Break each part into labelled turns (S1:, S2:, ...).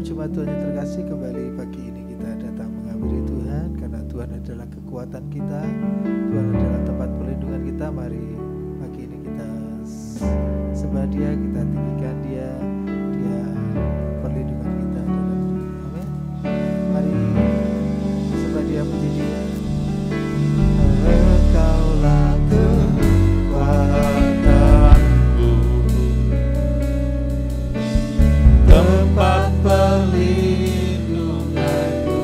S1: Shalom, jemaat Tuhan yang terkasih, kembali pagi ini kita datang menghampiri Tuhan karena Tuhan adalah kekuatan kita, Tuhan adalah tempat perlindungan kita. Mari pagi ini kita sembah Dia, kita tinggikan Dia, Dia perlindungan kita dalam hidup. Amin. Mari sembah Dia, puji Dia. Engkaulah kekuatanku, tempat perlindunganku,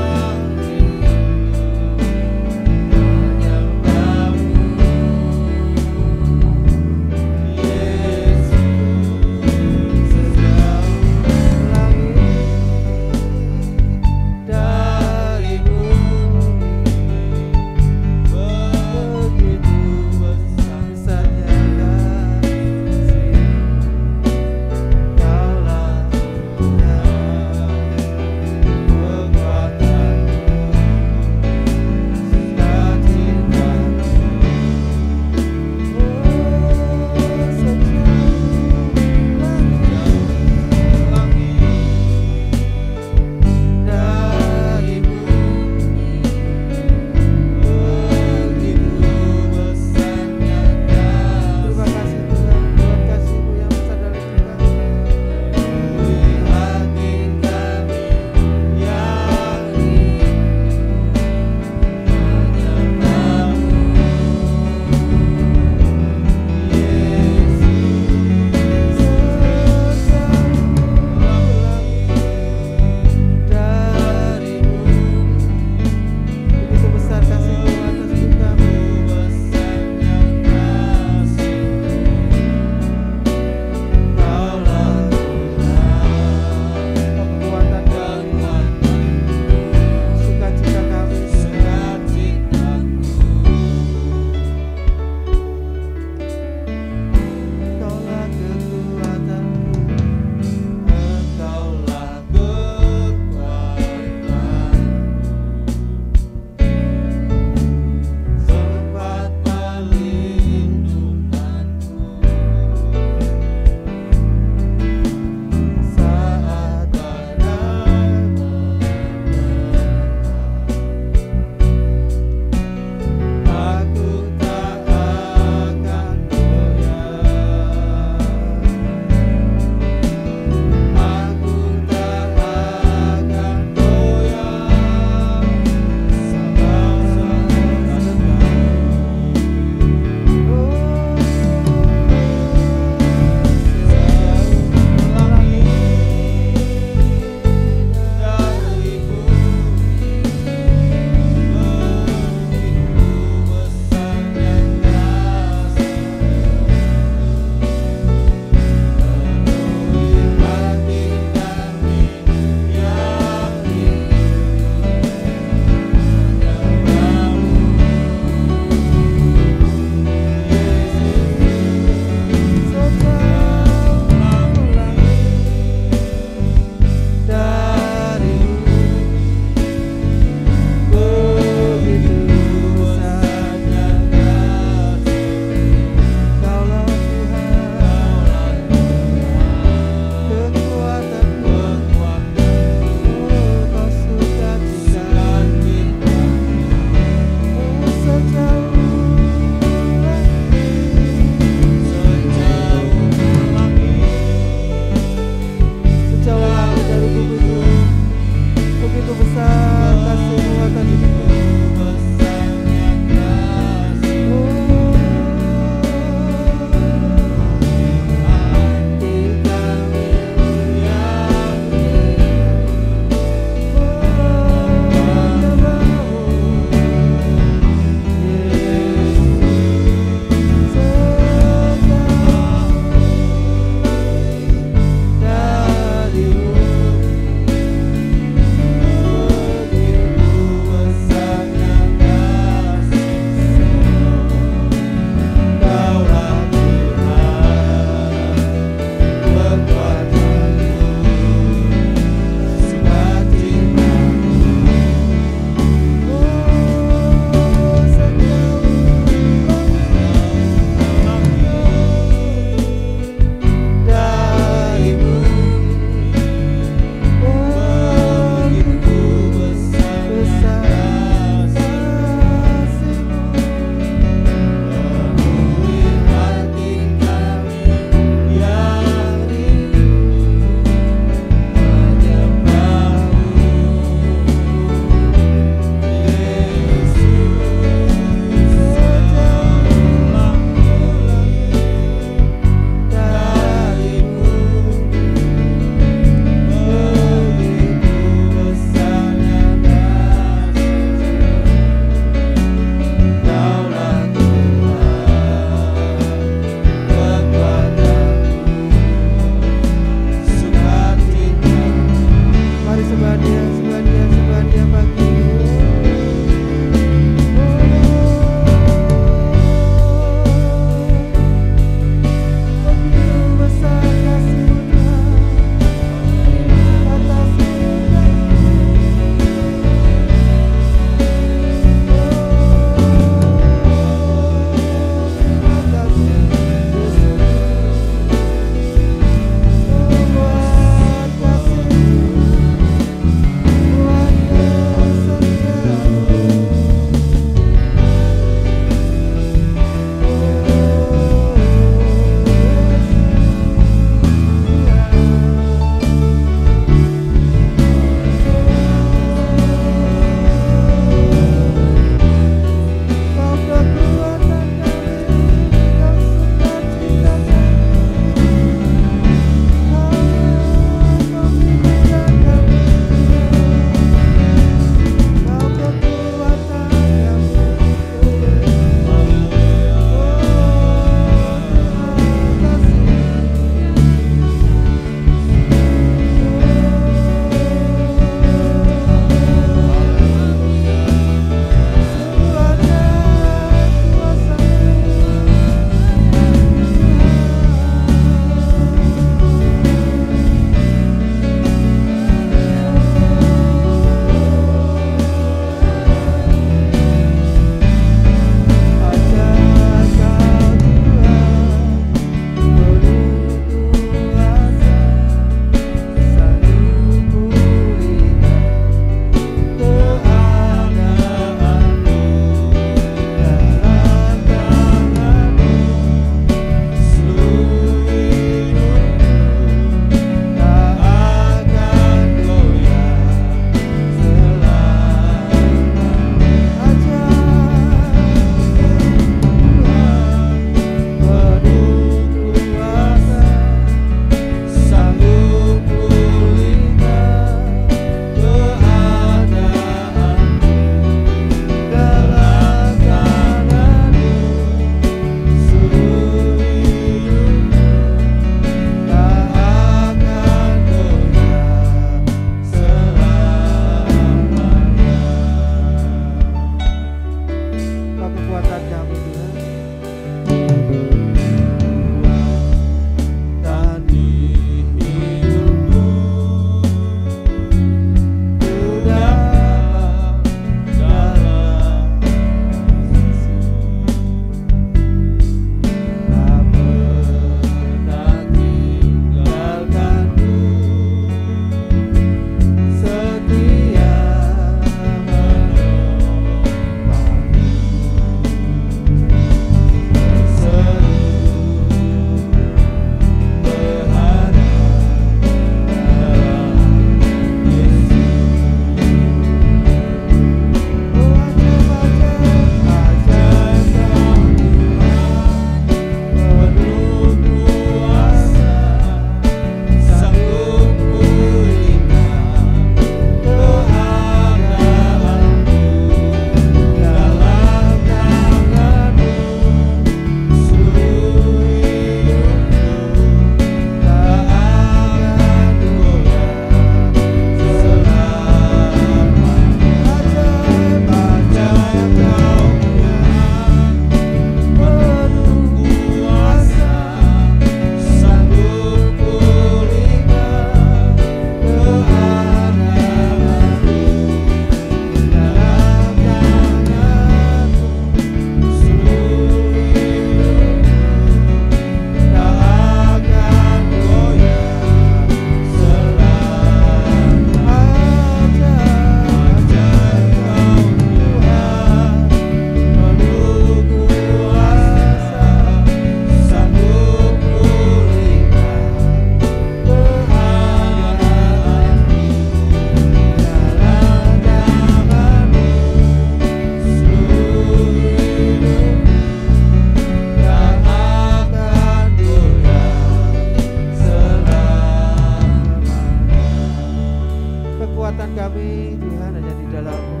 S1: kekuatan kami Tuhan hanya di dalam-Mu.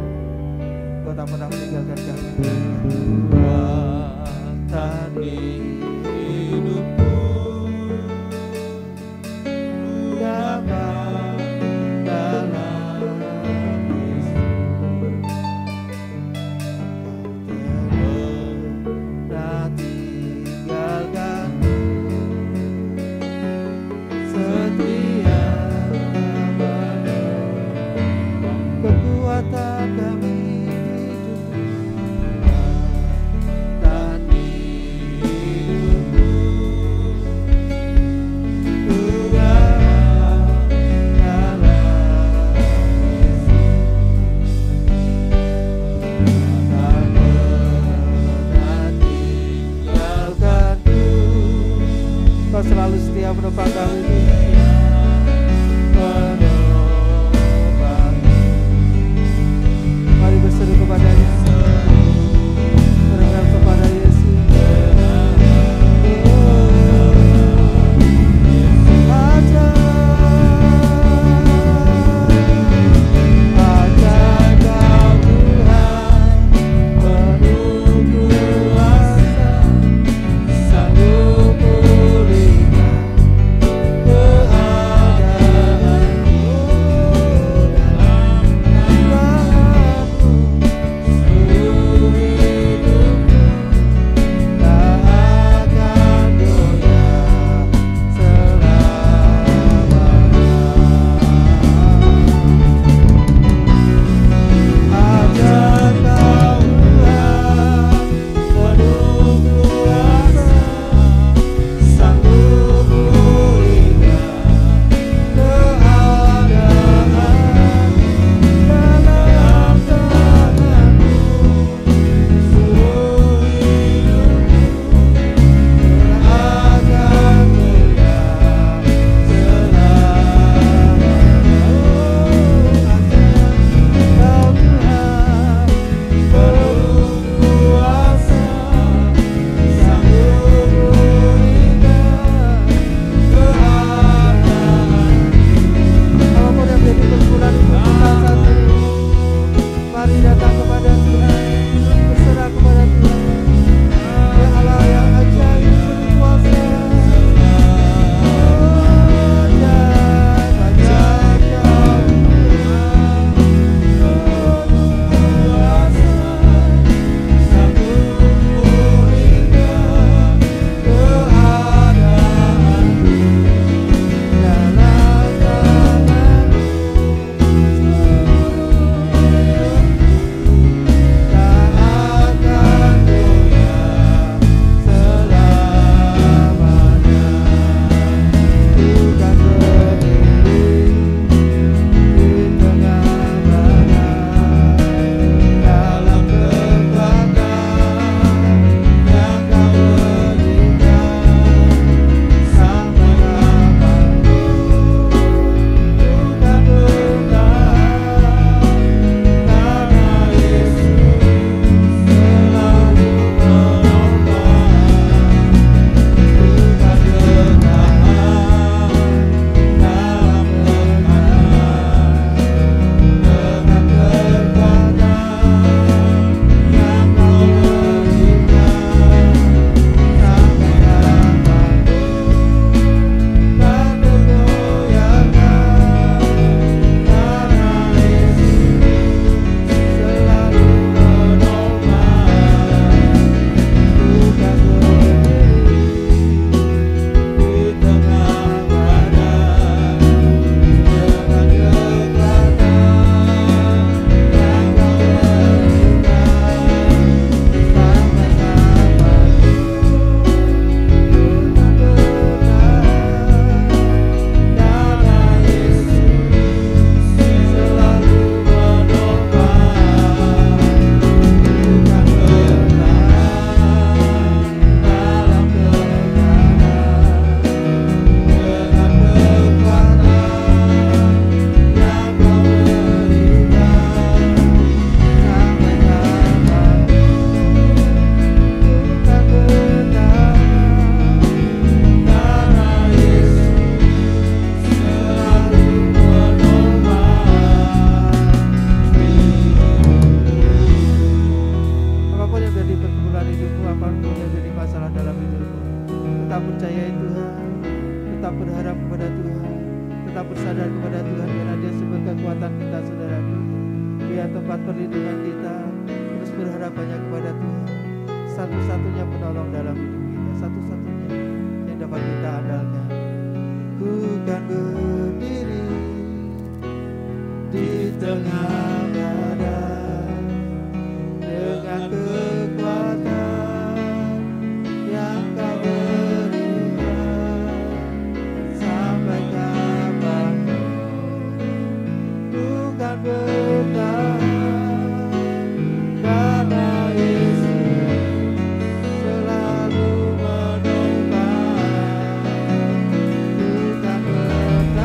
S1: Kau tak pernah meninggalkan kami. Kekuatan hidupku dapat dalam Yesus. Tak tinggalkanku, setia kekuatan kami hidupku dan hidupku kepada Tuhan, karena Dia sumber kekuatan kita, saudaraku. Dia tempat perlindungan kita. Terus berharap hanya kepada Tuhan, satu-satunya penolong dalam hidup kita, satu-satunya yang dapat kita andalkan. Ku kan berdiri di tengah badai dengan kekuatan yang Kau berikan. Sampai kapanpun ku kan bertahan, karena Yesus selalu menopang. Ku kan bertahan.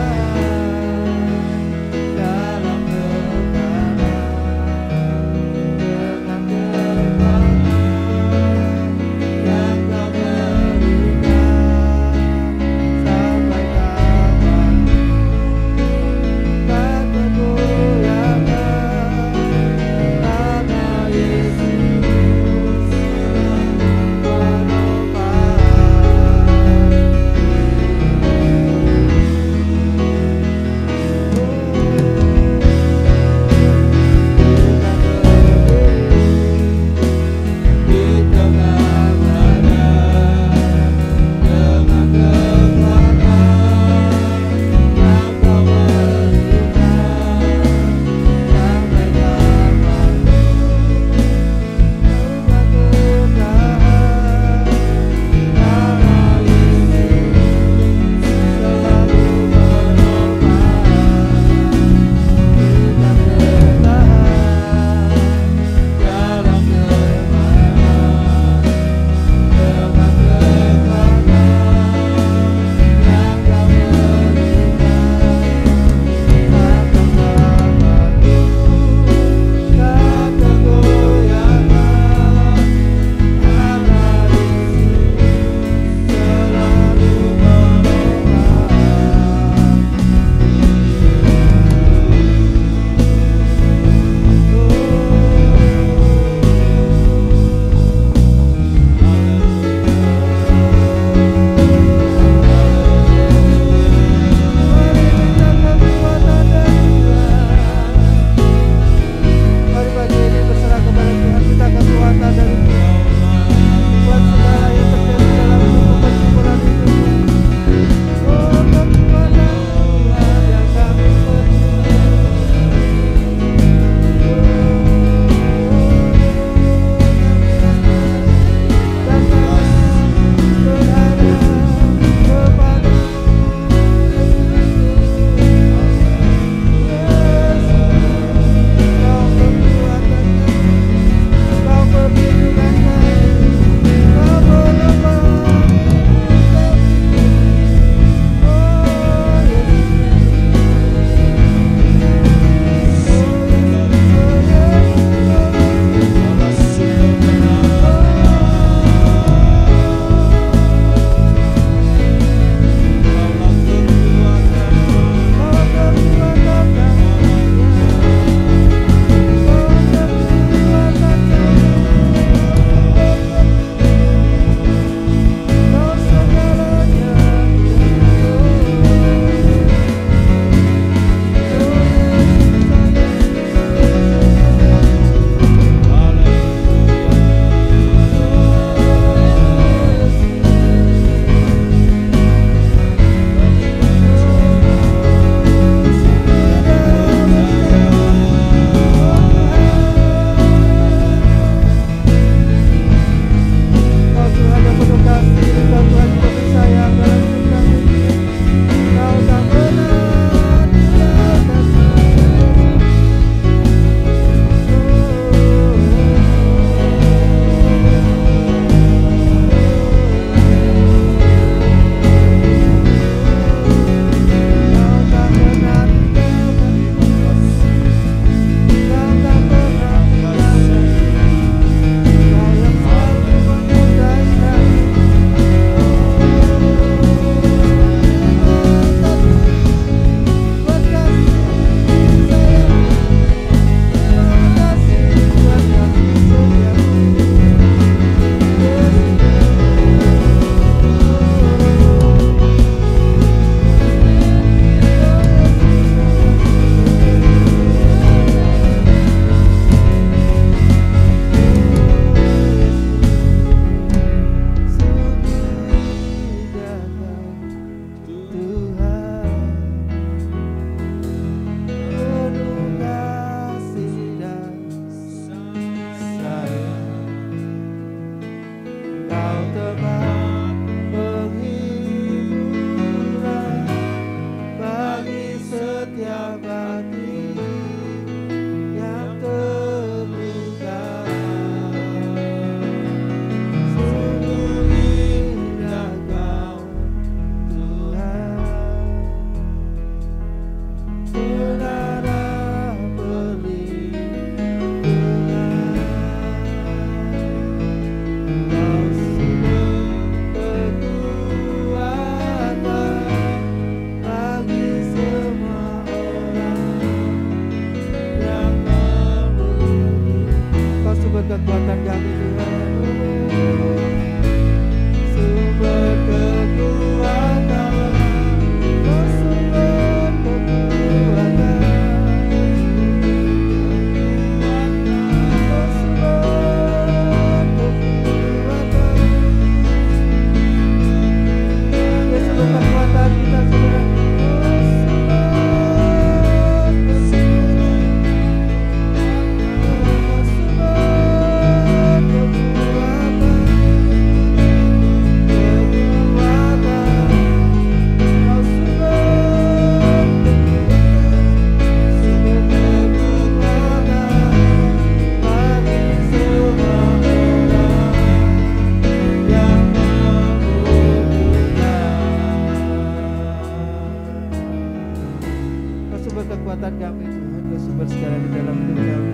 S1: sumber kekuatan kami Tuhan, Kau sumber segala di dalam hidup kami.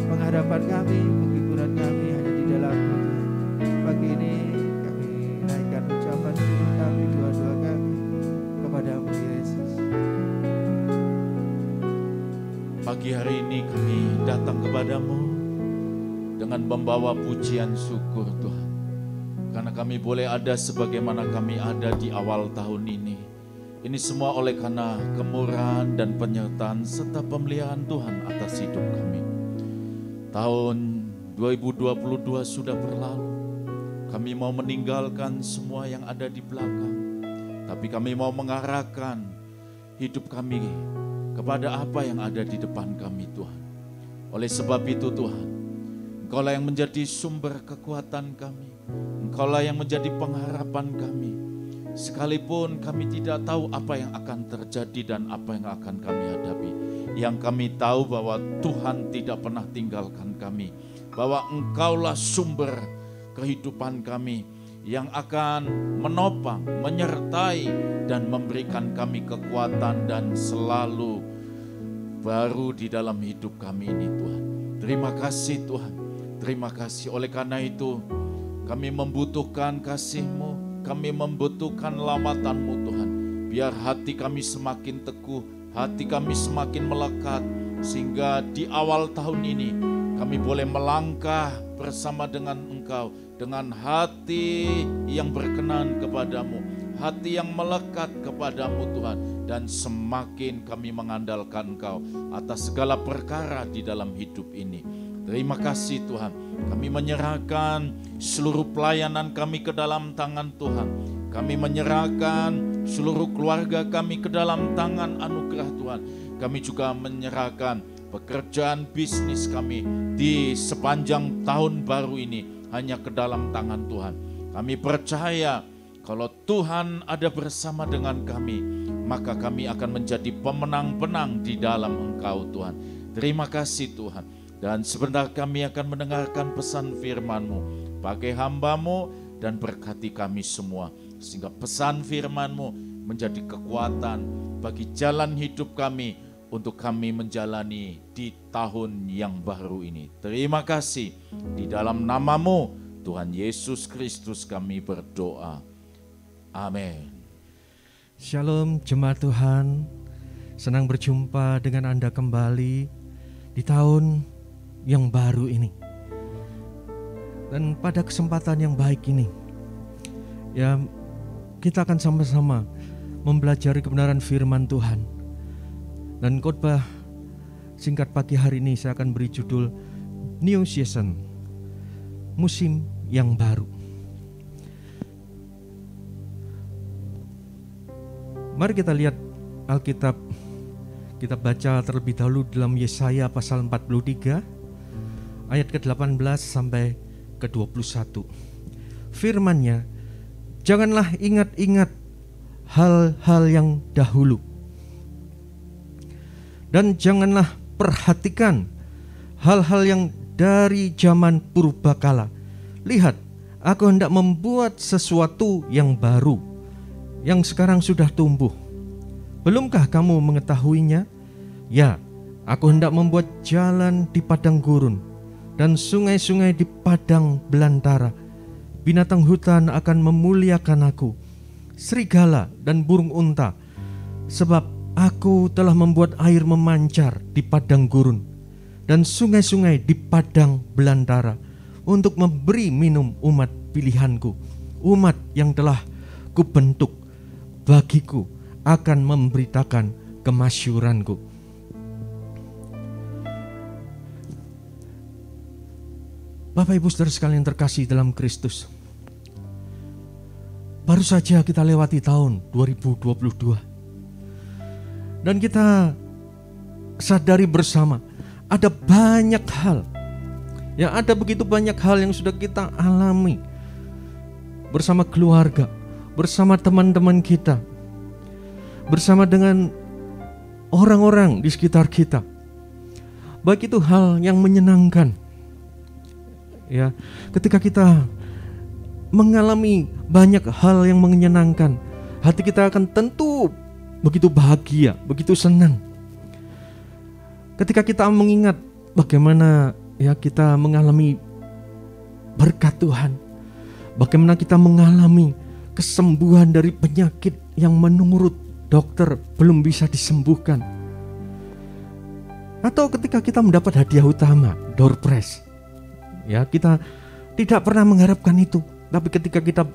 S1: Pengharapan kami, penghiburan kami hanya di dalam-Mu Tuhan. Pagi ini kami naikkan ucapan syukur kami, doa-doa kami kepada-Mu Yesus.
S2: Pagi hari ini kami datang kepada-Mu dengan membawa pujian syukur Tuhan. Karena kami boleh ada sebagaimana kami ada di awal tahun ini. Ini semua oleh karena kemurahan dan penyertaan serta pemeliharaan Tuhan atas hidup kami. Tahun 2022 sudah berlalu. Kami mau meninggalkan semua yang ada di belakang. Tapi kami mau mengarahkan hidup kami kepada apa yang ada di depan kami Tuhan. Oleh sebab itu Tuhan, Engkaulah yang menjadi sumber kekuatan kami. Engkaulah yang menjadi pengharapan kami. Sekalipun kami tidak tahu apa yang akan terjadi dan apa yang akan kami hadapi. Yang kami tahu bahwa Tuhan tidak pernah tinggalkan kami. Bahwa Engkaulah sumber kehidupan kami yang akan menopang, menyertai dan memberikan kami kekuatan dan selalu baru di dalam hidup kami ini Tuhan. Terima kasih Tuhan. Terima kasih. Oleh karena itu kami membutuhkan kasih-Mu. Kami membutuhkan lawatan-Mu Tuhan. Biar hati kami semakin teguh, hati kami semakin melekat. Sehingga di awal tahun ini kami boleh melangkah bersama dengan Engkau. Dengan hati yang berkenan kepada-Mu. Hati yang melekat kepada-Mu Tuhan. Dan semakin kami mengandalkan Engkau atas segala perkara di dalam hidup ini. Terima kasih Tuhan. Kami menyerahkan seluruh pelayanan kami ke dalam tangan Tuhan. Kami menyerahkan seluruh keluarga kami ke dalam tangan anugerah Tuhan. Kami juga menyerahkan pekerjaan bisnis kami di sepanjang tahun baru ini hanya ke dalam tangan Tuhan. Kami percaya kalau Tuhan ada bersama dengan kami, maka kami akan menjadi pemenang-penang di dalam Engkau Tuhan. Terima kasih Tuhan. Dan sebentar kami akan mendengarkan pesan firman-Mu. Pakai hamba-Mu dan berkati kami semua. Sehingga pesan firman-Mu menjadi kekuatan bagi jalan hidup kami untuk kami menjalani di tahun yang baru ini. Terima kasih. Di dalam nama-Mu, Tuhan Yesus Kristus kami berdoa. Amin.
S3: Shalom jemaat Tuhan. Senang berjumpa dengan Anda kembali di tahun yang baru ini. Dan pada kesempatan yang baik ini, ya, kita akan sama-sama mempelajari kebenaran firman Tuhan. Dan khotbah singkat pagi hari ini saya akan beri judul New Season, musim yang baru. Mari kita lihat Alkitab. Kita baca terlebih dahulu dalam Yesaya pasal 43 ayat ke-18 sampai ke-21. Firman-Nya, janganlah ingat-ingat hal-hal yang dahulu, dan janganlah perhatikan hal-hal yang dari zaman purbakala. Lihat, aku hendak membuat sesuatu yang baru, yang sekarang sudah tumbuh. Belumkah kamu mengetahuinya? Ya, aku hendak membuat jalan di padang gurun dan sungai-sungai di padang belantara. Binatang hutan akan memuliakan aku, serigala dan burung unta, sebab aku telah membuat air memancar di padang gurun dan sungai-sungai di padang belantara, untuk memberi minum umat pilihanku, umat yang telah kubentuk bagiku, akan memberitakan kemasyuranku. Bapak Ibu Saudara sekalian terkasih dalam Kristus, baru saja kita lewati tahun 2022. Dan kita sadari bersama ada banyak hal, ya, ada begitu banyak hal yang sudah kita alami bersama keluarga, bersama teman-teman kita, bersama dengan orang-orang di sekitar kita. Baik itu hal yang menyenangkan, ya, ketika kita mengalami banyak hal yang menyenangkan, hati kita akan tentu begitu bahagia, begitu senang. Ketika kita mengingat bagaimana ya kita mengalami berkat Tuhan, bagaimana kita mengalami kesembuhan dari penyakit yang menurut dokter belum bisa disembuhkan. Atau ketika kita mendapat hadiah utama, door prize. Ya, kita tidak pernah mengharapkan itu, tapi ketika kita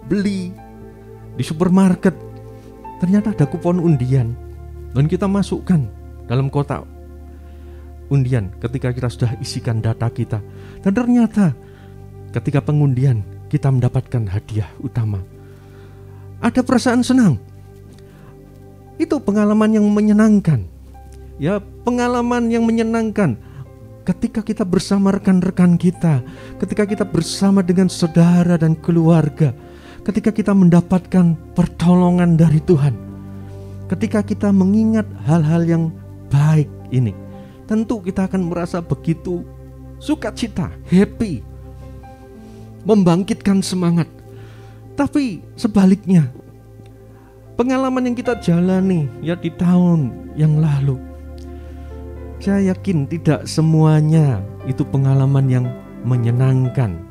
S3: beli di supermarket, ternyata ada kupon undian dan kita masukkan dalam kotak undian ketika kita sudah isikan data kita. Dan ternyata ketika pengundian kita mendapatkan hadiah utama. Ada perasaan senang. Itu pengalaman yang menyenangkan. Ya, pengalaman yang menyenangkan ketika kita bersama rekan-rekan kita, ketika kita bersama dengan saudara dan keluarga, ketika kita mendapatkan pertolongan dari Tuhan, ketika kita mengingat hal-hal yang baik ini, tentu kita akan merasa begitu sukacita, happy, membangkitkan semangat. Tapi sebaliknya, pengalaman yang kita jalani ya di tahun yang lalu, saya yakin tidak semuanya itu pengalaman yang menyenangkan.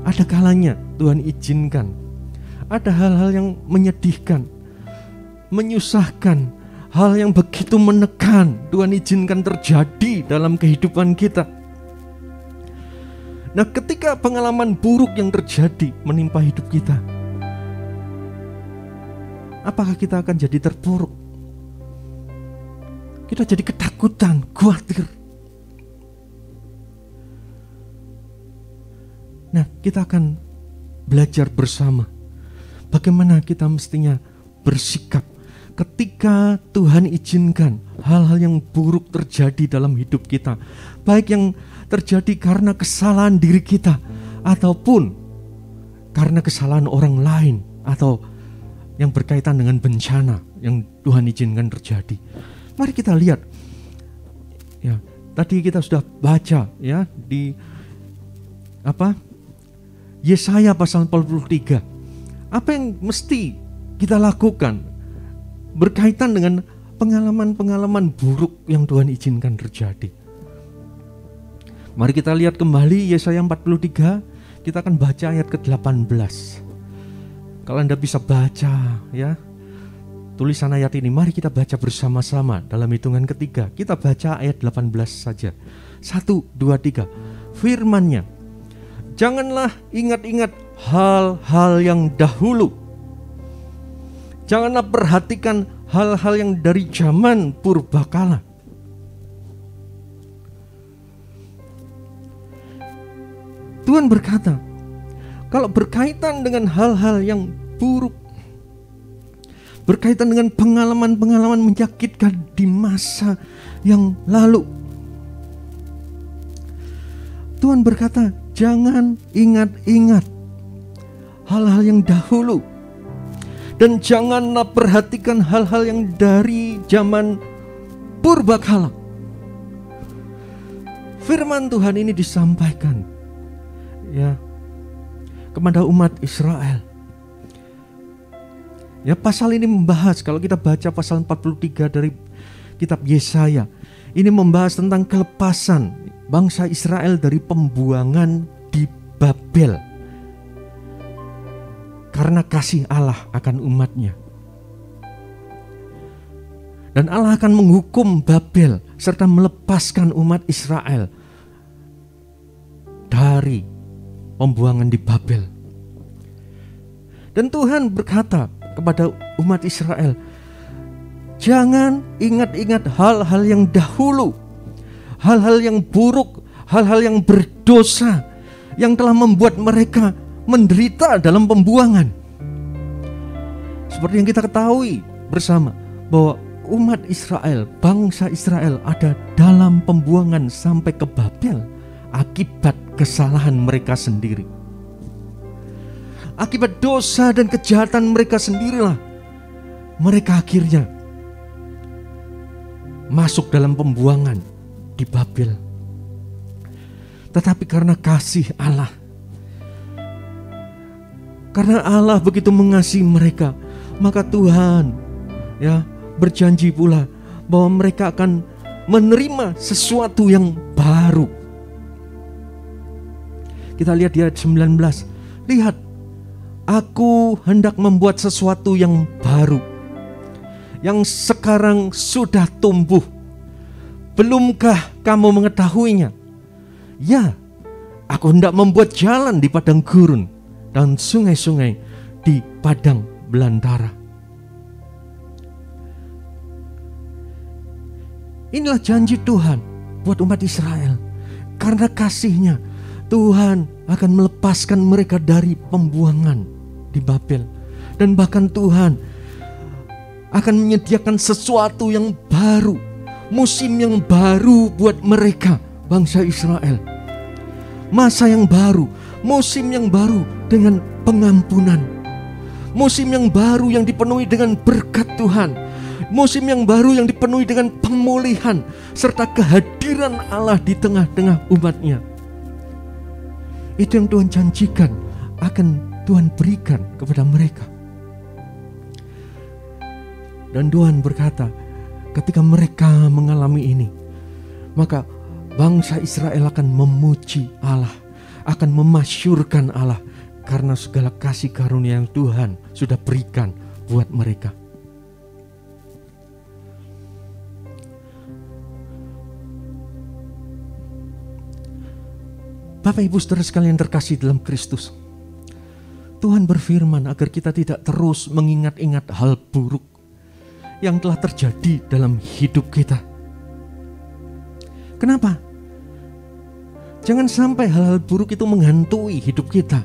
S3: Ada kalanya Tuhan izinkan, ada hal-hal yang menyedihkan, menyusahkan, hal yang begitu menekan Tuhan izinkan terjadi dalam kehidupan kita. Nah, ketika pengalaman buruk yang terjadi menimpa hidup kita, apakah kita akan jadi terpuruk? Kita jadi ketakutan, khawatir. Nah, kita akan belajar bersama bagaimana kita mestinya bersikap ketika Tuhan izinkan hal-hal yang buruk terjadi dalam hidup kita, baik yang terjadi karena kesalahan diri kita ataupun karena kesalahan orang lain atau yang berkaitan dengan bencana yang Tuhan izinkan terjadi. Mari kita lihat. Ya, tadi kita sudah baca ya di Yesaya pasal 43. Apa yang mesti kita lakukan berkaitan dengan pengalaman-pengalaman buruk yang Tuhan izinkan terjadi? Mari kita lihat kembali Yesaya 43, kita akan baca ayat ke-18. Kalau Anda bisa baca ya tulisan ayat ini, mari kita baca bersama-sama dalam hitungan ketiga. Kita baca ayat 18 saja. 1, 2, 3. Firman-Nya, janganlah ingat-ingat hal-hal yang dahulu. Janganlah perhatikan hal-hal yang dari zaman purbakala. Tuhan berkata, kalau berkaitan dengan hal-hal yang buruk, berkaitan dengan pengalaman-pengalaman menyakitkan di masa yang lalu, Tuhan berkata, jangan ingat-ingat hal-hal yang dahulu, dan janganlah perhatikan hal-hal yang dari zaman purbakala. Firman Tuhan ini disampaikan ya kepada umat Israel. Ya, pasal ini membahas, kalau kita baca pasal 43 dari kitab Yesaya, ini membahas tentang kelepasan bangsa Israel dari pembuangan di Babel karena kasih Allah akan umatnya. Dan Allah akan menghukum Babel serta melepaskan umat Israel dari pembuangan di Babel. Dan Tuhan berkata kepada umat Israel, jangan ingat-ingat hal-hal yang dahulu, hal-hal yang buruk, hal-hal yang berdosa yang telah membuat mereka menderita dalam pembuangan. Seperti yang kita ketahui bersama bahwa umat Israel, bangsa Israel ada dalam pembuangan sampai ke Babel akibat kesalahan mereka sendiri. Akibat dosa dan kejahatan mereka sendirilah mereka akhirnya masuk dalam pembuangan di Babel. Tetapi karena kasih Allah, karena Allah begitu mengasihi mereka, maka Tuhan ya berjanji pula bahwa mereka akan menerima sesuatu yang baru. Kita lihat di ayat 19. Lihat, aku hendak membuat sesuatu yang baru, yang sekarang sudah tumbuh. Belumkah kamu mengetahuinya? Ya, aku hendak membuat jalan di padang gurun dan sungai-sungai di padang belantara. Inilah janji Tuhan buat umat Israel. Karena kasih-Nya, Tuhan akan melepaskan mereka dari pembuangan di Babel. Dan bahkan Tuhan akan menyediakan sesuatu yang baru, musim yang baru buat mereka, bangsa Israel. Masa yang baru, musim yang baru dengan pengampunan. Musim yang baru yang dipenuhi dengan berkat Tuhan. Musim yang baru yang dipenuhi dengan pemulihan serta kehadiran Allah di tengah-tengah umat-Nya. Itu yang Tuhan janjikan akan Tuhan berikan kepada mereka. Dan Tuhan berkata, ketika mereka mengalami ini, maka bangsa Israel akan memuji Allah, akan memasyurkan Allah karena segala kasih karunia yang Tuhan sudah berikan buat mereka. Bapak Ibu saudara sekalian terkasih dalam Kristus, Tuhan berfirman agar kita tidak terus mengingat-ingat hal buruk yang telah terjadi dalam hidup kita. Kenapa? Jangan sampai hal-hal buruk itu menghantui hidup kita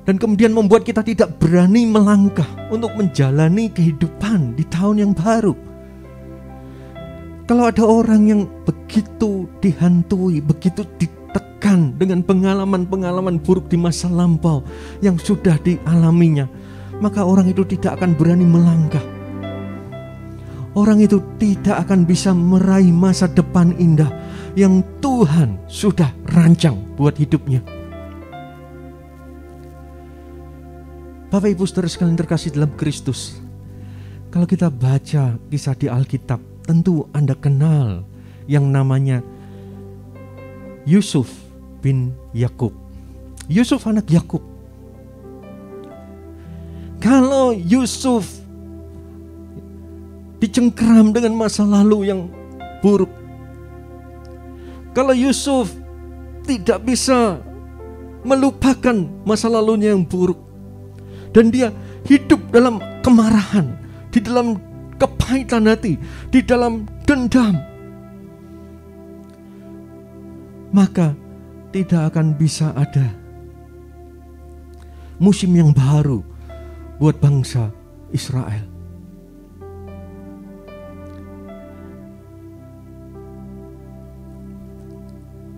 S3: dan kemudian membuat kita tidak berani melangkah untuk menjalani kehidupan di tahun yang baru. Kalau ada orang yang begitu dihantui, begitu ditekan dengan pengalaman-pengalaman buruk di masa lampau yang sudah dialaminya, maka orang itu tidak akan berani melangkah. Orang itu tidak akan bisa meraih masa depan indah yang Tuhan sudah rancang buat hidupnya. Bapak Ibu saudara sekalian terkasih dalam Kristus, kalau kita baca kisah di Alkitab, tentu Anda kenal yang namanya Yusuf bin Yakub. Yusuf anak Yakub. Kalau Yusuf dicengkeram dengan masa lalu yang buruk, kalau Yusuf tidak bisa melupakan masa lalunya yang buruk, dan dia hidup dalam kemarahan, di dalam kepahitan hati, di dalam dendam, maka tidak akan bisa ada musim yang baru buat bangsa Israel.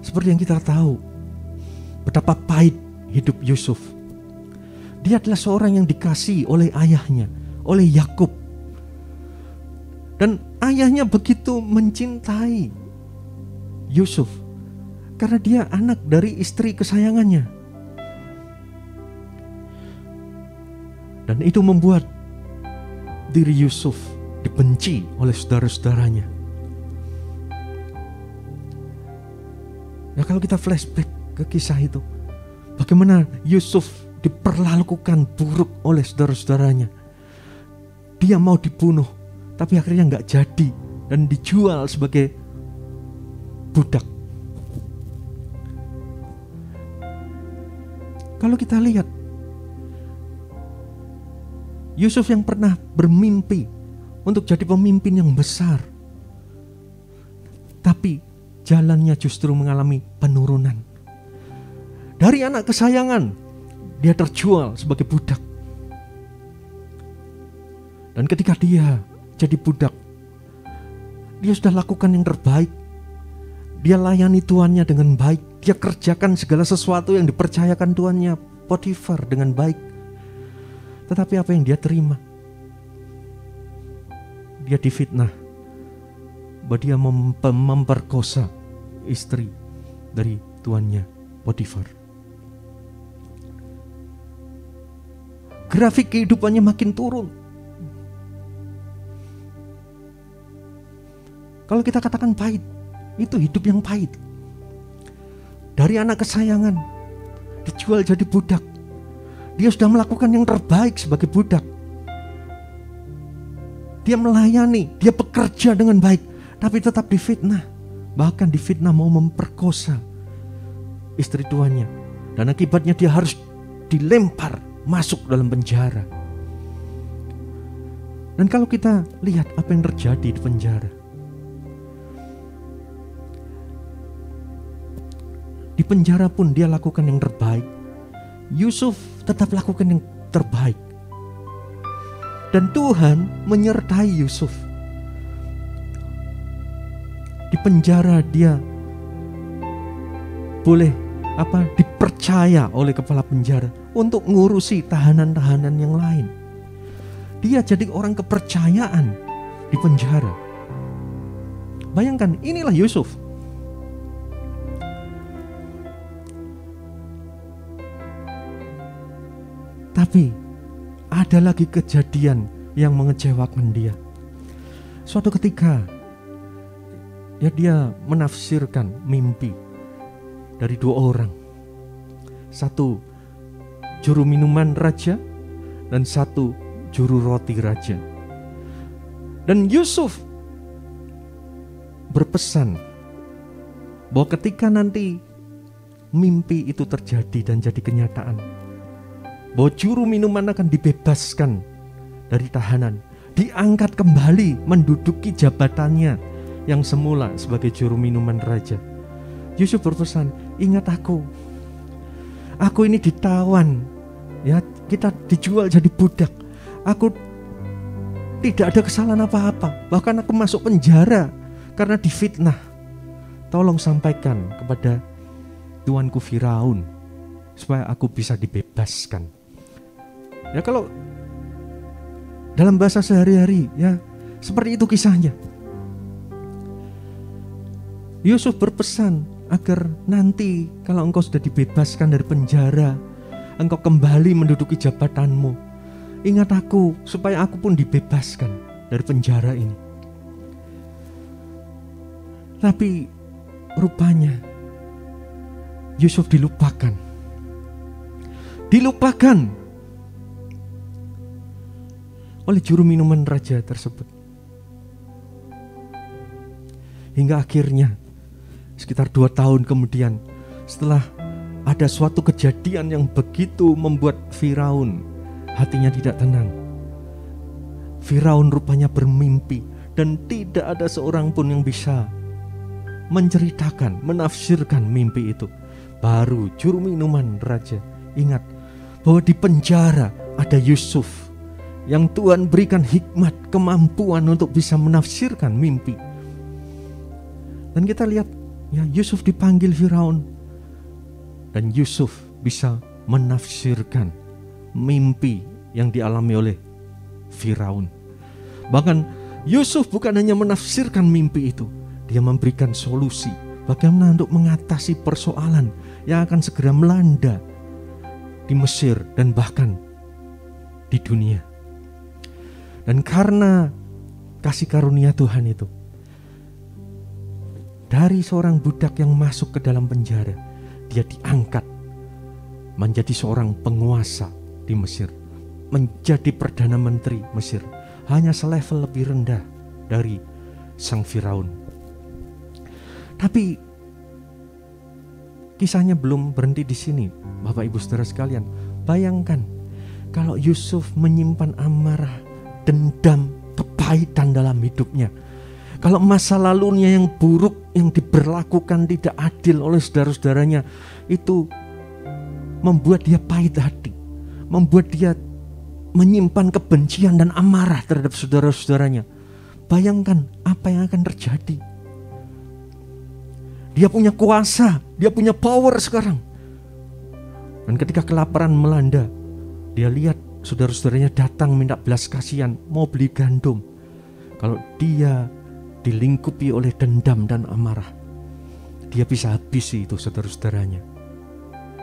S3: Seperti yang kita tahu, betapa pahit hidup Yusuf. Dia adalah seorang yang dikasihi oleh ayahnya, oleh Yakub. Dan ayahnya begitu mencintai Yusuf karena dia anak dari istri kesayangannya. Dan itu membuat diri Yusuf dibenci oleh saudara-saudaranya. Nah, kalau kita flashback ke kisah itu, bagaimana Yusuf diperlakukan buruk oleh saudara-saudaranya. Dia mau dibunuh, tapi akhirnya nggak jadi dan dijual sebagai budak. Kalau kita lihat, Yusuf yang pernah bermimpi untuk jadi pemimpin yang besar, tapi jalannya justru mengalami penurunan. Dari anak kesayangan, dia terjual sebagai budak. Dan ketika dia jadi budak, dia sudah lakukan yang terbaik. Dia layani tuannya dengan baik. Dia kerjakan segala sesuatu yang dipercayakan tuannya, Potifar, dengan baik. Tetapi apa yang dia terima? Dia difitnah bahwa dia memperkosa istri dari tuannya, Potifar. Grafik kehidupannya makin turun. Kalau kita katakan pahit, itu hidup yang pahit. Dari anak kesayangan, dijual jadi budak. Dia sudah melakukan yang terbaik sebagai budak. Dia melayani, dia bekerja dengan baik, tapi tetap difitnah. Bahkan difitnah mau memperkosa istri tuannya. Dan akibatnya dia harus dilempar masuk dalam penjara. Dan kalau kita lihat apa yang terjadi di penjara, di penjara pun dia lakukan yang terbaik. Yusuf tetap lakukan yang terbaik. Dan Tuhan menyertai Yusuf. Di penjara dia boleh dipercaya oleh kepala penjara untuk ngurusi tahanan-tahanan yang lain. Dia jadi orang kepercayaan di penjara. Bayangkan, inilah Yusuf. Tapi ada lagi kejadian yang mengecewakan dia. Suatu ketika dia menafsirkan mimpi dari dua orang. Satu juru minuman raja dan satu juru roti raja. Dan Yusuf berpesan bahwa ketika nanti mimpi itu terjadi dan jadi kenyataan, bahwa juru minuman akan dibebaskan dari tahanan, diangkat kembali menduduki jabatannya yang semula sebagai juru minuman raja. Yusuf berpesan, ingat aku ini ditawan, ya, kita dijual jadi budak. Aku tidak ada kesalahan apa-apa, bahkan aku masuk penjara karena difitnah. Tolong sampaikan kepada tuanku Firaun supaya aku bisa dibebaskan. Ya, kalau dalam bahasa sehari-hari, ya seperti itu kisahnya. Yusuf berpesan agar nanti kalau engkau sudah dibebaskan dari penjara, engkau kembali menduduki jabatanmu, ingat aku supaya aku pun dibebaskan dari penjara ini. Tapi rupanya Yusuf dilupakan oleh juru minuman raja tersebut. Hingga akhirnya sekitar 2 tahun kemudian, setelah ada suatu kejadian yang begitu membuat Firaun hatinya tidak tenang. Firaun rupanya bermimpi dan tidak ada seorang pun yang bisa menceritakan, menafsirkan mimpi itu. Baru juru minuman raja ingat bahwa di penjara ada Yusuf yang Tuhan berikan hikmat, kemampuan untuk bisa menafsirkan mimpi. Dan kita lihat, ya, Yusuf dipanggil Firaun dan Yusuf bisa menafsirkan mimpi yang dialami oleh Firaun. Bahkan Yusuf bukan hanya menafsirkan mimpi itu, dia memberikan solusi bagaimana untuk mengatasi persoalan yang akan segera melanda di Mesir dan bahkan di dunia. Dan karena kasih karunia Tuhan itu, dari seorang budak yang masuk ke dalam penjara, dia diangkat menjadi seorang penguasa di Mesir, menjadi Perdana Menteri Mesir, hanya selevel lebih rendah dari sang Firaun. Tapi kisahnya belum berhenti di sini, Bapak Ibu Saudara sekalian. Bayangkan kalau Yusuf menyimpan amarah, dendam, kepahitan dalam hidupnya. Kalau masa lalunya yang buruk, yang diberlakukan tidak adil oleh saudara-saudaranya, itu membuat dia pahit hati, membuat dia menyimpan kebencian dan amarah terhadap saudara-saudaranya. Bayangkan apa yang akan terjadi. Dia punya kuasa, dia punya power sekarang. Dan ketika kelaparan melanda, dia lihat saudara-saudaranya datang minta belas kasihan, mau beli gandum. Kalau dia dilingkupi oleh dendam dan amarah, dia bisa habisi itu saudara-saudaranya.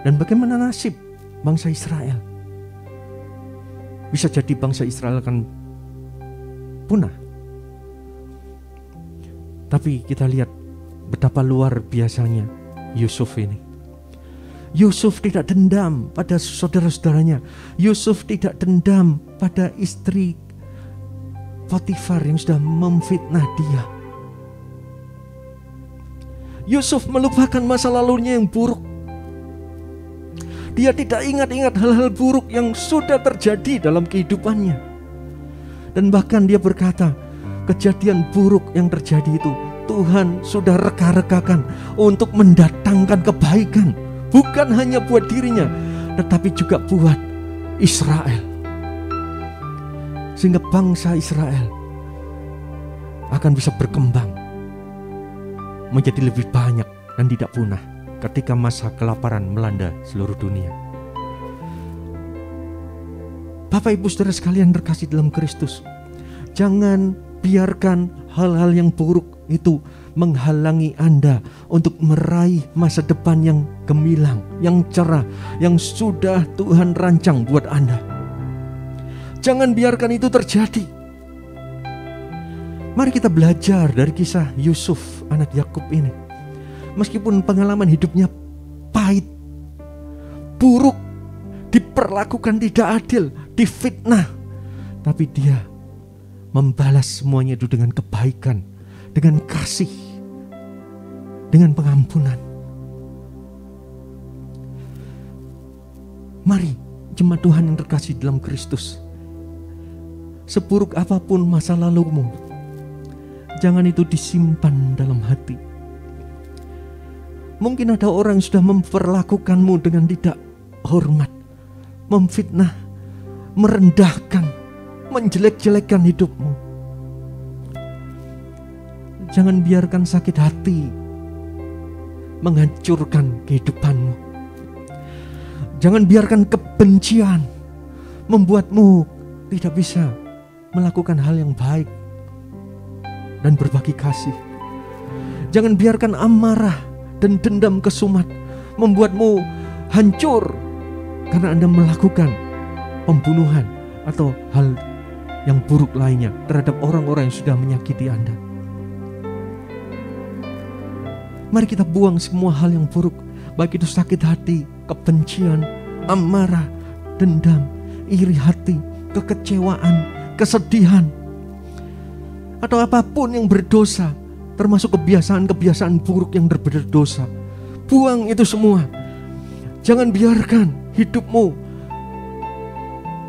S3: Dan bagaimana nasib bangsa Israel? Bisa jadi bangsa Israel akan punah. Tapi kita lihat betapa luar biasanya Yusuf ini. Yusuf tidak dendam pada saudara-saudaranya. Yusuf tidak dendam pada istri Potifar yang sudah memfitnah dia. Yusuf melupakan masa lalunya yang buruk. Dia tidak ingat-ingat hal-hal buruk yang sudah terjadi dalam kehidupannya. Dan bahkan dia berkata, kejadian buruk yang terjadi itu Tuhan sudah reka-rekakan untuk mendatangkan kebaikan. Bukan hanya buat dirinya, tetapi juga buat Israel. Sehingga bangsa Israel akan bisa berkembang menjadi lebih banyak dan tidak punah ketika masa kelaparan melanda seluruh dunia. Bapak Ibu Saudara sekalian terkasih dalam Kristus, jangan biarkan hal-hal yang buruk itu menghalangi Anda untuk meraih masa depan yang gemilang, yang cerah, yang sudah Tuhan rancang buat Anda. Jangan biarkan itu terjadi. Mari kita belajar dari kisah Yusuf, anak Yakub ini. Meskipun pengalaman hidupnya pahit, buruk, diperlakukan tidak adil, difitnah, tapi dia membalas semuanya itu dengan kebaikan, dengan kasih, dengan pengampunan. Mari jemaat Tuhan yang terkasih dalam Kristus, seburuk apapun masa lalumu, jangan itu disimpan dalam hati. Mungkin ada orang yang sudah memperlakukanmu dengan tidak hormat, memfitnah, merendahkan, menjelek-jelekkan hidupmu. Jangan biarkan sakit hati menghancurkan kehidupanmu. Jangan biarkan kebencian membuatmu tidak bisa melakukan hal yang baik dan berbagi kasih. Jangan biarkan amarah dan dendam kesumat membuatmu hancur karena Anda melakukan pembunuhan atau hal yang buruk lainnya terhadap orang-orang yang sudah menyakiti Anda. Mari kita buang semua hal yang buruk, baik itu sakit hati, kebencian, amarah, dendam, iri hati, kekecewaan, kesedihan, atau apapun yang berdosa, termasuk kebiasaan-kebiasaan buruk yang berdosa. Buang itu semua. Jangan biarkan hidupmu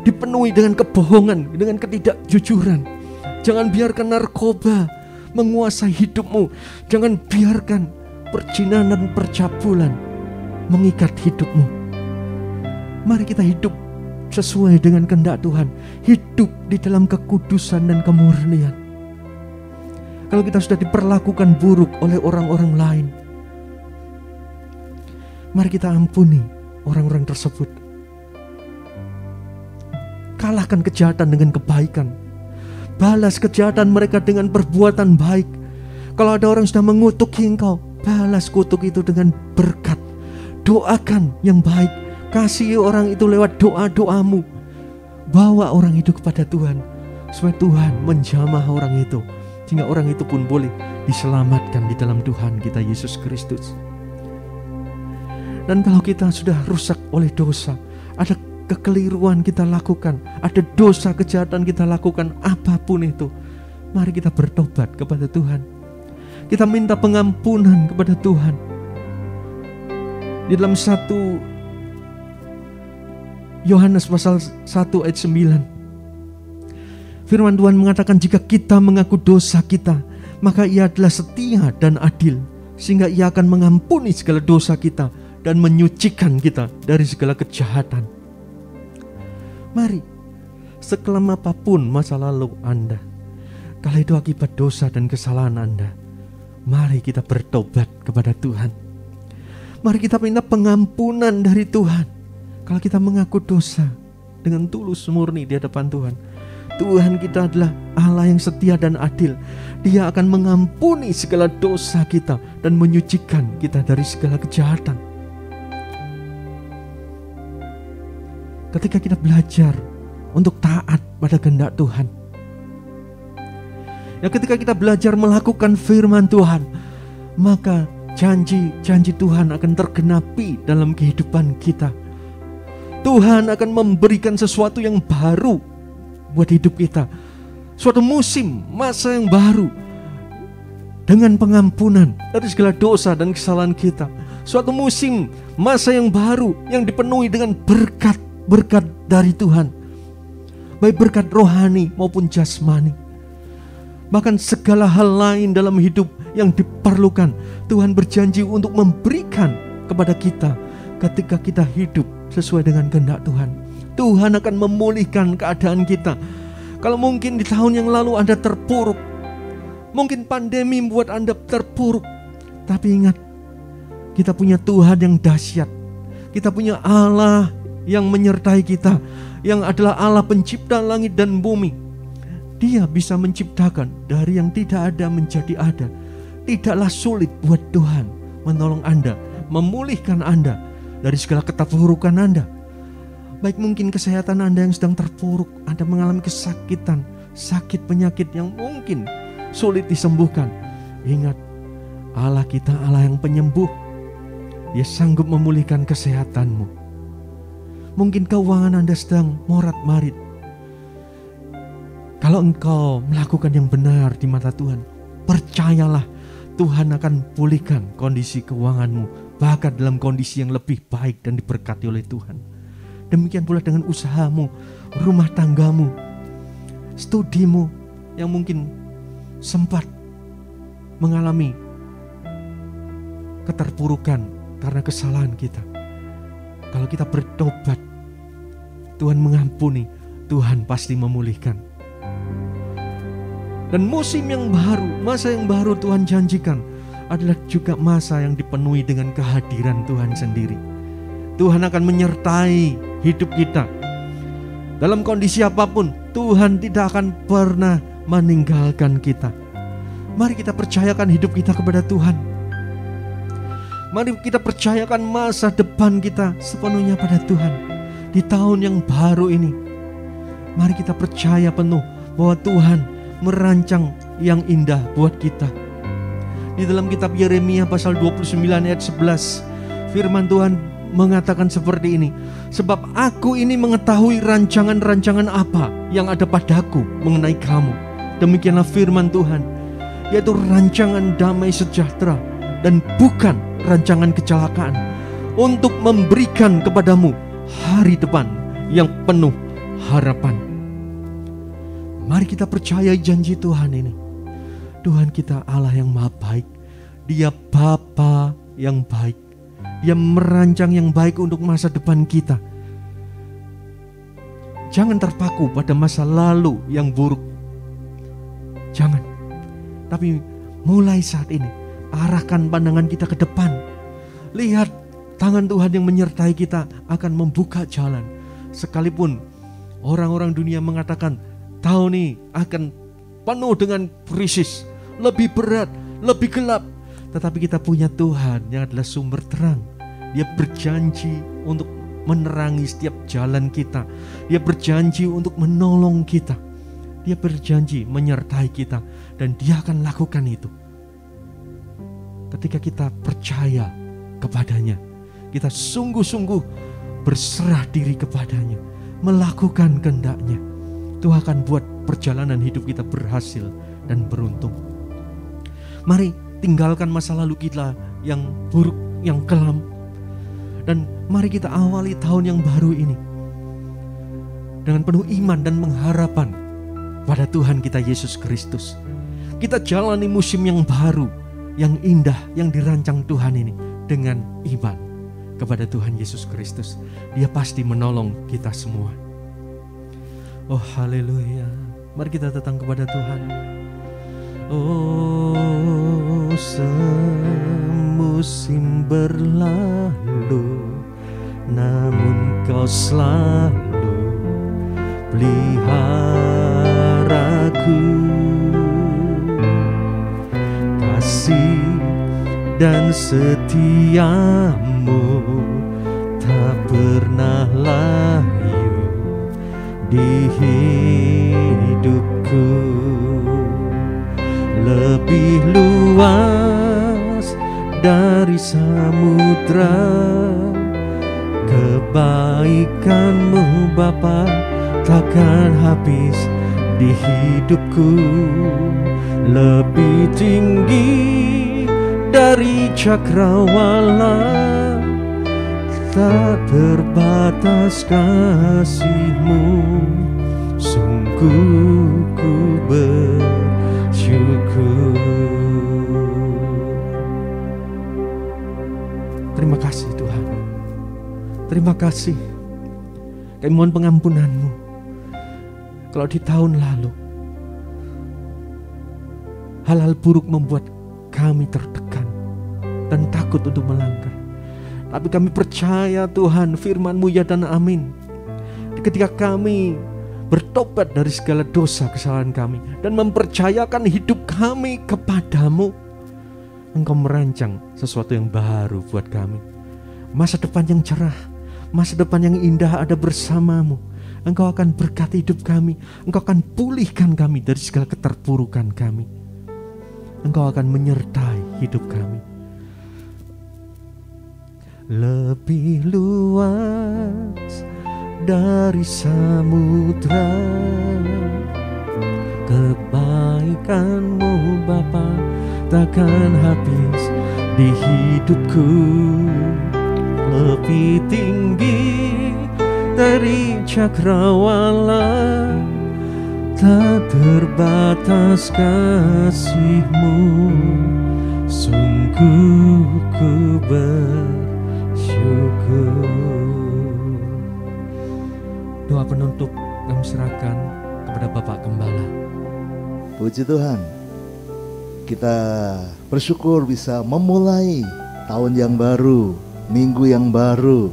S3: dipenuhi dengan kebohongan, dengan ketidakjujuran. Jangan biarkan narkoba menguasai hidupmu. Jangan biarkan perjinanan, percabulan mengikat hidupmu. Mari kita hidup sesuai dengan kehendak Tuhan, hidup di dalam kekudusan dan kemurnian. Kalau kita sudah diperlakukan buruk oleh orang-orang lain, mari kita ampuni orang-orang tersebut. Kalahkan kejahatan dengan kebaikan. Balas kejahatan mereka dengan perbuatan baik. Kalau ada orang yang sudah mengutuki engkau, balas kutuk itu dengan berkat. Doakan yang baik. Kasihi orang itu lewat doa-doamu. Bawa orang itu kepada Tuhan, supaya Tuhan menjamah orang itu, sehingga orang itu pun boleh diselamatkan di dalam Tuhan kita Yesus Kristus. Dan kalau kita sudah rusak oleh dosa, ada kekeliruan kita lakukan, ada dosa kejahatan kita lakukan, apapun itu, mari kita bertobat kepada Tuhan. Kita minta pengampunan kepada Tuhan. Di dalam 1 Yohanes pasal 1 ayat 9, firman Tuhan mengatakan, jika kita mengaku dosa kita, maka Ia adalah setia dan adil, sehingga Ia akan mengampuni segala dosa kita dan menyucikan kita dari segala kejahatan. Mari, sekelam apapun masa lalu Anda, kalau itu akibat dosa dan kesalahan Anda, mari kita bertobat kepada Tuhan. Mari kita minta pengampunan dari Tuhan. Kalau kita mengaku dosa dengan tulus murni di hadapan Tuhan, Tuhan kita adalah Allah yang setia dan adil. Dia akan mengampuni segala dosa kita dan menyucikan kita dari segala kejahatan. Ketika kita belajar untuk taat pada kehendak Tuhan, Dan ketika kita belajar melakukan firman Tuhan, maka janji-janji Tuhan akan tergenapi dalam kehidupan kita. Tuhan akan memberikan sesuatu yang baru buat hidup kita. Suatu musim, masa yang baru, dengan pengampunan dari segala dosa dan kesalahan kita. Suatu musim, masa yang baru yang dipenuhi dengan berkat-berkat dari Tuhan, baik berkat rohani maupun jasmani. Bahkan segala hal lain dalam hidup yang diperlukan, Tuhan berjanji untuk memberikan kepada kita ketika kita hidup sesuai dengan kehendak Tuhan. Tuhan akan memulihkan keadaan kita. Kalau mungkin di tahun yang lalu Anda terpuruk, mungkin pandemi membuat Anda terpuruk, tapi ingat, kita punya Tuhan yang dahsyat. Kita punya Allah yang menyertai kita, yang adalah Allah pencipta langit dan bumi. Dia bisa menciptakan dari yang tidak ada menjadi ada. Tidaklah sulit buat Tuhan menolong Anda, memulihkan Anda dari segala keterpurukan Anda. Baik mungkin kesehatan Anda yang sedang terpuruk, Anda mengalami kesakitan, sakit penyakit yang mungkin sulit disembuhkan. Ingat, Allah kita Allah yang penyembuh. Dia sanggup memulihkan kesehatanmu. Mungkin keuangan Anda sedang morat-marit. Kalau engkau melakukan yang benar di mata Tuhan, percayalah Tuhan akan pulihkan kondisi keuanganmu, bahkan dalam kondisi yang lebih baik dan diberkati oleh Tuhan. Demikian pula dengan usahamu, rumah tanggamu, studimu yang mungkin sempat mengalami keterpurukan karena kesalahan kita. Kalau kita bertobat, Tuhan mengampuni, Tuhan pasti memulihkan. Dan musim yang baru, masa yang baru Tuhan janjikan adalah juga masa yang dipenuhi dengan kehadiran Tuhan sendiri. Tuhan akan menyertai hidup kita. Dalam kondisi apapun, Tuhan tidak akan pernah meninggalkan kita. Mari kita percayakan hidup kita kepada Tuhan. Mari kita percayakan masa depan kita sepenuhnya pada Tuhan. Di tahun yang baru ini, mari kita percaya penuh bahwa Tuhan merancang yang indah buat kita. Di dalam kitab Yeremia pasal 29 ayat 11, firman Tuhan mengatakan seperti ini. Sebab aku ini mengetahui rancangan-rancangan apa yang ada padaku mengenai kamu. Demikianlah firman Tuhan, yaitu rancangan damai sejahtera dan bukan rancangan kecelakaan, untuk memberikan kepadamu hari depan yang penuh harapan. Mari kita percayai janji Tuhan ini. Tuhan kita Allah yang maha baik. Dia Bapa yang baik. Dia merancang yang baik untuk masa depan kita. Jangan terpaku pada masa lalu yang buruk. Jangan. Tapi mulai saat ini, arahkan pandangan kita ke depan. Lihat tangan Tuhan yang menyertai kita akan membuka jalan. Sekalipun orang-orang dunia mengatakan tahun ini akan penuh dengan krisis, lebih berat, lebih gelap. Tetapi kita punya Tuhan yang adalah sumber terang. Dia berjanji untuk menerangi setiap jalan kita. Dia berjanji untuk menolong kita. Dia berjanji menyertai kita. Dan Dia akan lakukan itu ketika kita percaya kepadanya. Kita sungguh-sungguh berserah diri kepadanya, melakukan kehendak-Nya. Tuhan akan buat perjalanan hidup kita berhasil dan beruntung. Mari tinggalkan masa lalu kita yang buruk, yang kelam. Dan mari kita awali tahun yang baru ini dengan penuh iman dan pengharapan pada Tuhan kita Yesus Kristus. Kita jalani musim yang baru, yang indah, yang dirancang Tuhan ini dengan iman kepada Tuhan Yesus Kristus. Dia pasti menolong kita semua. Oh haleluya. Mari kita datang kepada Tuhan. Oh semusim berlalu, namun Kau selalu peliharaku. Kasih dan setiamu tak pernah layu di hidupku. lebih luas dari samudra. Kebaikan-Mu Bapa takkan habis di hidupku, lebih tinggi dari cakrawala. Tak terbatas kasih-Mu, sungguh ku bersyukur. Terima kasih Tuhan, terima kasih. Kami mohon pengampunan-Mu kalau di tahun lalu hal-hal buruk membuat kami tertekan dan takut untuk melangkah. Tapi kami percaya Tuhan, firman-Mu ya dan amin. Ketika kami bertobat dari segala dosa kesalahan kami dan mempercayakan hidup kami kepada-Mu, Engkau merancang sesuatu yang baru buat kami. Masa depan yang cerah, masa depan yang indah ada bersama-Mu. Engkau akan berkati hidup kami, Engkau akan pulihkan kami dari segala keterpurukan kami. Engkau akan menyertai hidup kami. Lebih luas dari samudra, kebaikan-Mu Bapa takkan habis di hidupku, lebih tinggi dari cakrawala. Tak terbatas kasih-Mu, sungguh ku bersyukur. Doa penutup kami serahkan kepada Bapak Gembala.
S4: Puji Tuhan, kita bersyukur bisa memulai tahun yang baru, minggu yang baru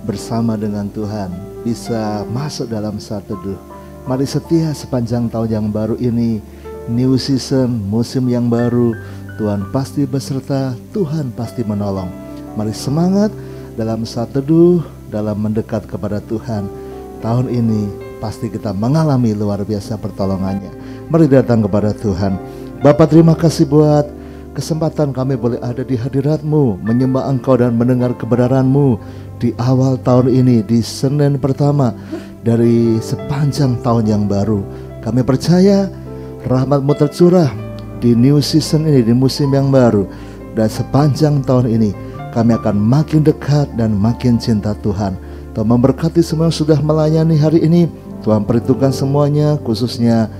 S4: bersama dengan Tuhan, bisa masuk dalam satu teduh. Mari setia sepanjang tahun yang baru ini, new season, musim yang baru. Tuhan pasti beserta, Tuhan pasti menolong. Mari semangat dalam satu teduh, dalam mendekat kepada Tuhan. Tahun ini pasti kita mengalami luar biasa pertolongannya. Mari datang kepada Tuhan. Bapa, terima kasih buat kesempatan kami boleh ada di hadirat-Mu, menyembah Engkau dan mendengar kebenaran-Mu di awal tahun ini, di Senin pertama dari sepanjang tahun yang baru. Kami percaya rahmat-Mu tercurah di new season ini, di musim yang baru. Dan sepanjang tahun ini kami akan makin dekat dan makin cinta Tuhan. Tuhan memberkati semua yang sudah melayani hari ini. Tuhan perhitungkan semuanya, khususnya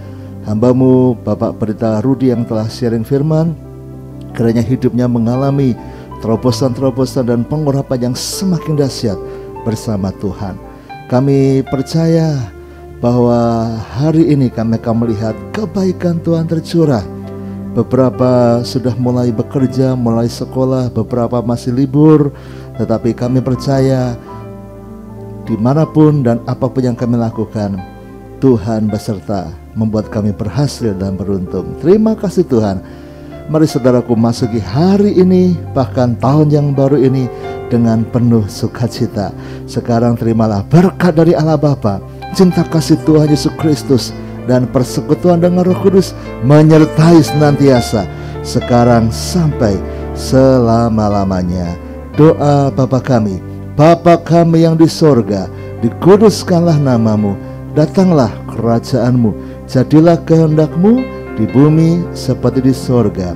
S4: hamba-Mu Bapak Pendeta Rudi yang telah sharing firman. Kiranya hidupnya mengalami terobosan-terobosan dan pengurapan yang semakin dahsyat bersama Tuhan. Kami percaya bahwa hari ini kami akan melihat kebaikan Tuhan tercurah. Beberapa sudah mulai bekerja, mulai sekolah, beberapa masih libur. Tetapi kami percaya dimanapun dan apapun yang kami lakukan, Tuhan beserta, membuat kami berhasil dan beruntung. Terima kasih Tuhan. Mari saudaraku masuki hari ini, bahkan tahun yang baru ini dengan penuh sukacita. Sekarang terimalah berkat dari Allah Bapa, cinta kasih Tuhan Yesus Kristus, dan persekutuan dengan Roh Kudus menyertai senantiasa sekarang sampai selama-lamanya. Doa Bapa kami, Bapa kami yang di sorga, dikuduskanlah nama-Mu, datanglah kerajaan-Mu, jadilah kehendak-Mu di bumi seperti di sorga.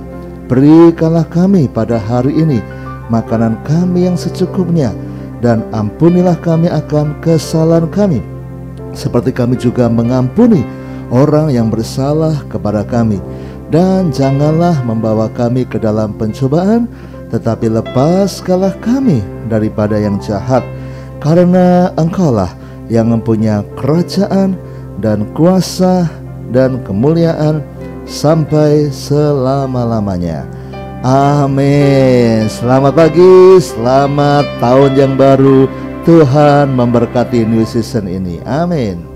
S4: Berikanlah kami pada hari ini makanan kami yang secukupnya, dan ampunilah kami akan kesalahan kami, seperti kami juga mengampuni orang yang bersalah kepada kami. Dan janganlah membawa kami ke dalam pencobaan, tetapi lepaskanlah kami daripada yang jahat. Karena Engkaulah yang mempunyai kerajaan dan kuasa dan kemuliaan sampai selama-lamanya. Amin. Selamat pagi, selamat tahun yang baru. Tuhan memberkati new season ini. Amin.